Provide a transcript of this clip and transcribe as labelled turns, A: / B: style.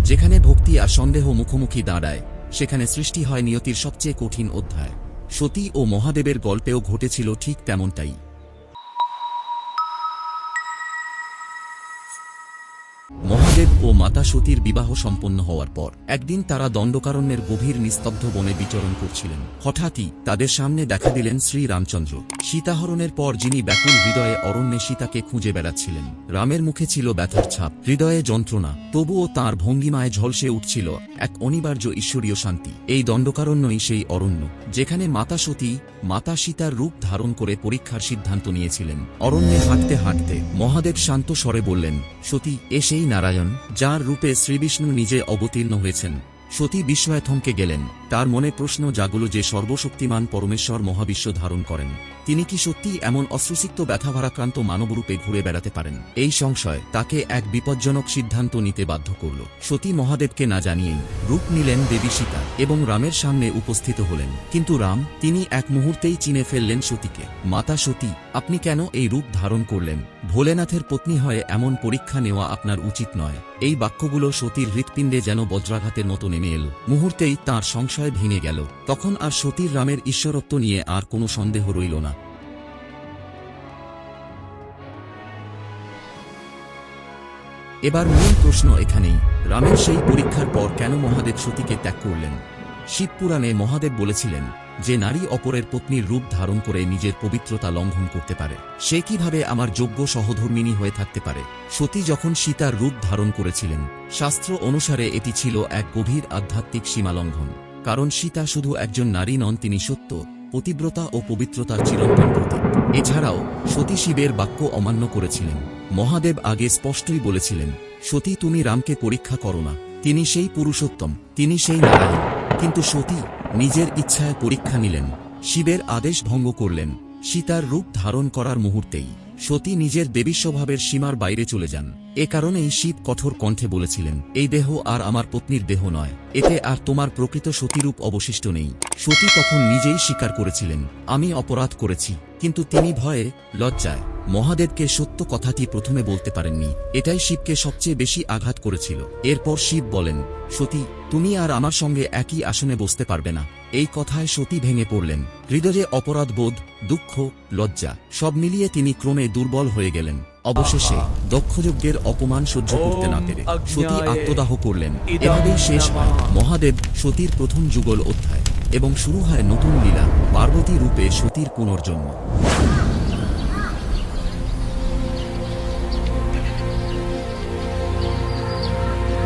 A: যেখানে ভক্তি আর সন্দেহ মুখোমুখি দাঁড়ায়, সেখানে সৃষ্টি হয় নিয়তির সবচেয়ে কঠিন অধ্যায়। সতী ও মহাদেবের গল্পেও ঘটেছিল ঠিক তেমনটাই। মহাদেব ও মাতা সতীর বিবাহ সম্পন্ন হওয়ার পর একদিন তারা দণ্ডকারণ্যের গভীর নিস্তব্ধ বনে বিচরণ করছিলেন। হঠাৎই তাদের সামনে দেখা দিলেন শ্রী রামচন্দ্র। সীতাহরণের পর যিনি ব্যাকুল হৃদয়ে অরণ্যে সীতাকে খুঁজে বেড়াচ্ছিলেন। রামের মুখে ছিল ব্যথার ছাপ, হৃদয়ে যন্ত্রণা, তবুও তাঁর ভঙ্গিমায় ঝলসে উঠছিল এক অনিবার্য ঈশ্বরীয় শান্তি। এই দণ্ডকারণ্যই সেই অরণ্য যেখানে মাতা সতী মাতা সীতার রূপ ধারণ করে পরীক্ষার সিদ্ধান্ত নিয়েছিলেন। অরণ্যে হাঁটতে হাঁটতে মহাদেব শান্ত স্বরে বললেন, সতী, এ সেই নারায়ণ যার রূপে শ্রীবিষ্ণু নিজে অবতীর্ণ হয়েছেন। সতী বিস্ময়ে থমকে গেলেন। তার মনে প্রশ্ন জাগল যে সর্বশক্তিমান পরমেশ্বর মহাবিশ্ব ধারণ করেন, তিনি কি সত্যি এমন অশ্রুসিক্ত ব্যথাভারাক্রান্ত মানবরূপে ঘুরে বেড়াতে পারেন? এই সংশয় তাকে এক বিপজ্জনক সিদ্ধান্ত নিতে বাধ্য করল। সতী মহাদেবকে না জানিয়েই রূপ নিলেন দেবী সীতা এবং রামের সামনে উপস্থিত হলেন। কিন্তু রাম, তিনি এক মুহূর্তেই চিনে ফেললেন সতীকে। মাতা সতী, আপনি কেন এই রূপ ধারণ করলেন? ভোলেনাথের পত্নী হয়ে এমন পরীক্ষা নেওয়া আপনার উচিত নয়। এই বাক্যগুলো সতীর হৃৎপিণ্ডে যেন বজ্রাঘাতের মতো নেমে এল। মুহূর্তেই তাঁর সংশয় ভেঙে গেল। তখন আর সতীর রামের ঈশ্বরত্ব নিয়ে আর কোনো সন্দেহ রইল না। এবার মূল প্রশ্ন এখানেই, রামের সেই পরীক্ষার পর কেন মহাদেব সতীকে ত্যাগ করলেন? শিবপুরাণে মহাদেব বলেছিলেন, যে নারী অপরের পত্নীর রূপ ধারণ করে নিজের পবিত্রতা লঙ্ঘন করতে পারে, সে কিভাবে আমার যোগ্য সহধর্মিণী হয়ে থাকতে পারে? সতী যখন সীতার রূপ ধারণ করেছিলেন, শাস্ত্র অনুসারে এটি ছিল এক গভীর আধ্যাত্মিক সীমালঙ্ঘন। কারণ সীতা শুধু একজন নারী নন, তিনি সত্য, পতিব্রতা ও পবিত্রতার চিরন্তন প্রতীক। এছাড়াও সতী শিবের বাক্য অমান্য করেছিলেন। মহাদেব আগে স্পষ্টই বলেছিলেন, সতী, তুমি রামকে পরীক্ষা করো না, তিনি সেই পুরুষোত্তম, তিনি সেই নারায়ণ। কিন্তু সতী নিজের ইচ্ছায় পরীক্ষা নিলেন, শিবের আদেশ ভঙ্গ করলেন। সীতার রূপ ধারণ করার মুহূর্তেই সতী নিজের দেবী স্বভাবের সীমার বাইরে চলে যান। এ কারণেই শিব কঠোর কণ্ঠে বলেছিলেন, এই দেহ আর আমার পত্নীর দেহ নয়, এতে আর তোমার প্রকৃত সতীরূপ অবশিষ্ট নেই। সতী তখন নিজেই স্বীকার করেছিলেন, আমি অপরাধ করেছি। কিন্তু তিনি ভয়ে, লজ্জায় মহাদেবকে সত্য কথাটি প্রথমে বলতে পারেননি। এটাই শিবকে সবচেয়ে বেশি আঘাত করেছিল। এরপর শিব বলেন, সতী, তুমি আর আমার সঙ্গে একই আসনে বসতে পারবে না। এই কথায় সতী ভেঙে পড়লেন। হৃদয়ে অপরাধবোধ, দুঃখ, লজ্জা সব মিলিয়ে তিনি ক্রমে দুর্বল হয়ে গেলেন। অবশেষে দক্ষযজ্ঞের অপমান সহ্য করতে না পেরে সতী আত্মদাহ করলেন। এভাবেই শেষ হয় মহাদেব সতীর প্রথম যুগল অধ্যায় এবং শুরু হয় নতুন লীলা, পার্বতী রূপে সতীর পুনর্জন্ম।